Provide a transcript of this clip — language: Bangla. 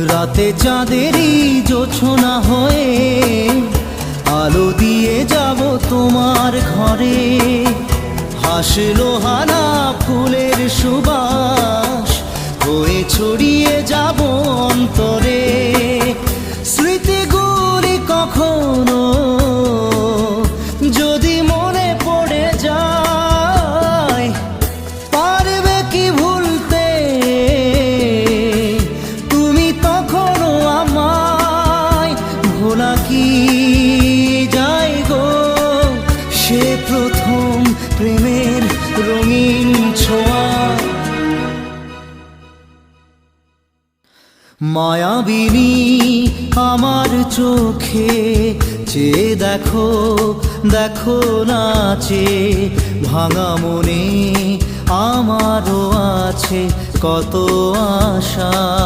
রাতে চাঁদেরই জোছনা হয়ে আলো দিয়ে যাব তোমার ঘরে। হাসলো হানা ফুলের সুবাস হয়ে ছড়িয়ে যাব অন্তরে। স্মৃতিগুলি কখনো যদি মনে পড়ে যায়, পারবে কি ভুলতে তুমি তখনও আমায়? ভোলা কি যায় গো সে প্রথম প্রেমের রঙিন ছোঁয়া। মায়াবিনী আমার চোখে চেয়ে দেখো, দেখো নাচে ভাঙা মনে আমারও আছে কত আশা।